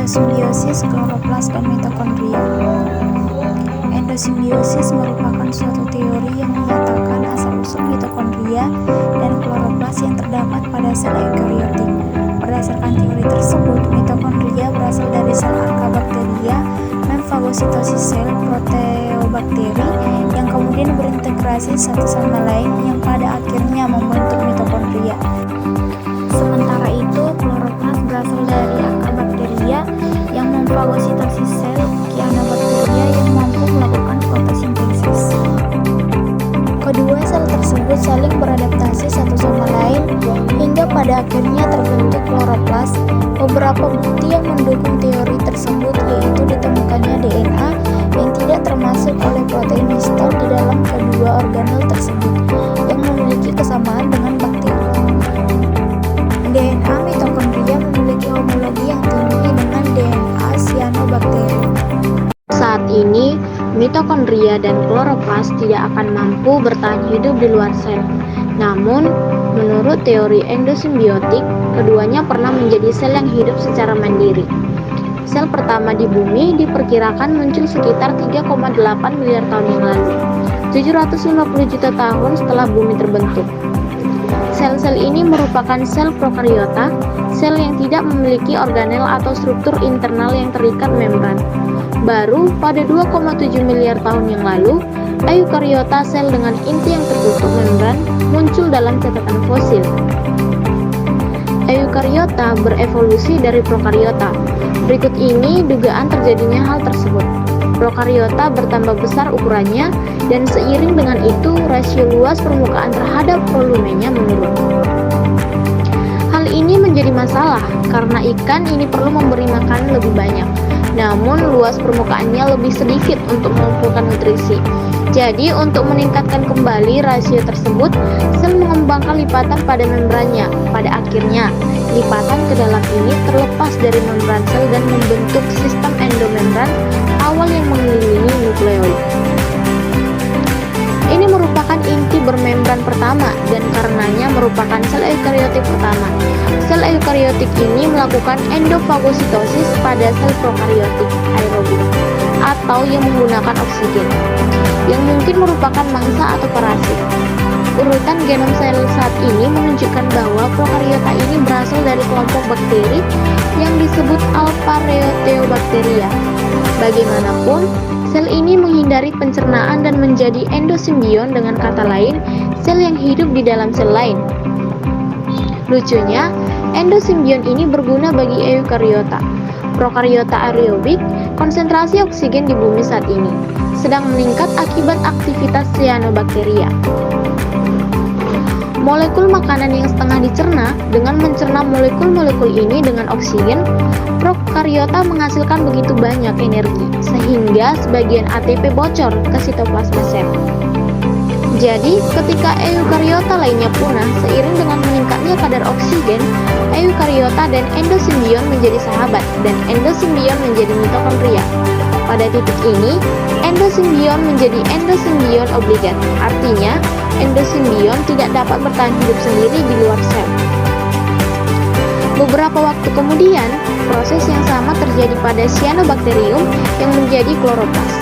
Endosimbiosis kloroplas dan mitokondria. Endosimbiosis merupakan suatu teori yang menyatakan asal-usul mitokondria dan kloroplas yang terdapat pada sel eukariotik. Berdasarkan teori tersebut, mitokondria berasal dari sel arkabakteria, memfagositosis sel proteobakteri yang kemudian berintegrasi satu sama lain yang pada akhirnya membentuk mitokondria. Sementara itu, kloroplas berasal dari arkabakteria yang memfagositosis sel cyanobacteria yang mampu melakukan fotosintesis. Kedua sel tersebut saling beradaptasi satu sama lain hingga pada akhirnya terbentuk kloroplas. Beberapa bukti yang mendukung teori tersebut yaitu ditemukannya DNA yang tidak termasuk oleh protein histon di dalam kedua organel tersebut yang memiliki kesamaan dengan bakteri. DNA mitokondria memiliki homologi yang tinggi dengan DNA cyanobacteria. Saat ini, mitokondria dan kloroplas tidak akan mampu bertahan hidup di luar sel. Namun, menurut teori endosimbiotik, keduanya pernah menjadi sel yang hidup secara mandiri. Sel pertama di bumi diperkirakan muncul sekitar 3,8 miliar tahun yang lalu, 750 juta tahun setelah bumi terbentuk. Sel-sel ini merupakan sel prokariota, sel yang tidak memiliki organel atau struktur internal yang terikat membran. Baru pada 2,7 miliar tahun yang lalu, eukariota sel dengan inti yang tertutup membran muncul dalam catatan fosil. Eukariota berevolusi dari prokariota. Berikut ini dugaan terjadinya hal tersebut. Prokariota bertambah besar ukurannya dan seiring dengan itu rasio luas permukaan terhadap volumenya menurun. Hal ini menjadi masalah karena ikan ini perlu memberi makan lebih banyak, namun luas permukaannya lebih sedikit untuk mengumpulkan nutrisi. Jadi untuk meningkatkan kembali rasio tersebut, sel mengembangkan lipatan pada membrannya. Pada akhirnya, lipatan ke dalam ini terlepas dari membran sel dan membentuk sistem endomembran awal yang mengelilingi nukleoid. Ini merupakan inti bermembran pertama dan karenanya merupakan sel eukariotik pertama. Sel eukariotik ini melakukan endofagositosis pada sel prokariotik aerobik atau yang menggunakan oksigen, yang mungkin merupakan mangsa atau parasit. Urutan genom sel saat ini menunjukkan bahwa prokariota ini berasal dari kelompok bakteri yang disebut Alphareotobacteria. Bagaimanapun, sel ini menghindari pencernaan dan menjadi endosimbion, dengan kata lain, sel yang hidup di dalam sel lain. Lucunya, endosimbion ini berguna bagi eukariota. Prokariota aerobik, konsentrasi oksigen di bumi saat ini sedang meningkat akibat aktivitas cyanobacteria. Molekul makanan yang setengah dicerna, dengan mencerna molekul-molekul ini dengan oksigen, prokariota menghasilkan begitu banyak energi, sehingga sebagian ATP bocor ke sitoplasma sel. Jadi, ketika eukariota lainnya punah, seiring dengan meningkatnya kadar oksigen, eukariota dan endosimbion menjadi sahabat, dan endosimbion menjadi mitokondria. Pada titik ini, endosimbion menjadi endosimbion obligat, artinya endosimbion tidak dapat bertahan hidup sendiri di luar sel. Beberapa waktu kemudian, proses yang sama terjadi pada cyanobacterium yang menjadi kloroplas.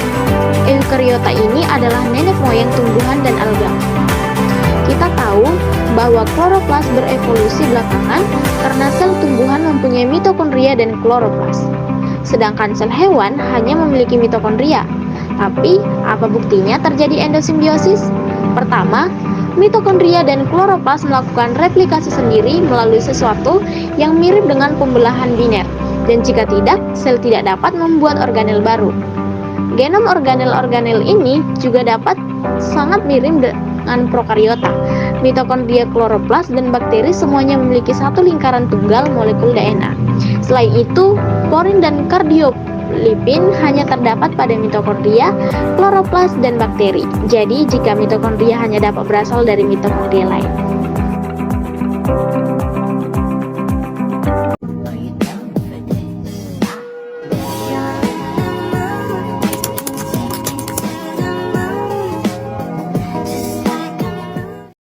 Eukariota ini adalah nenek moyang tumbuhan dan alga. Kita tahu bahwa kloroplas berevolusi belakangan karena sel tumbuhan mempunyai mitokondria dan kloroplas, sedangkan sel hewan hanya memiliki mitokondria. Tapi, apa buktinya terjadi endosimbiosis? Pertama, mitokondria dan kloroplas melakukan replikasi sendiri melalui sesuatu yang mirip dengan pembelahan biner, dan jika tidak, sel tidak dapat membuat organel baru. Genom organel-organel ini juga dapat sangat mirip dengan prokariota. Mitokondria, kloroplas, dan bakteri semuanya memiliki satu lingkaran tunggal molekul DNA. Selain itu, porin dan kardiolipin hanya terdapat pada mitokondria, kloroplas, dan bakteri. Jadi, jika mitokondria hanya dapat berasal dari mitokondria lain.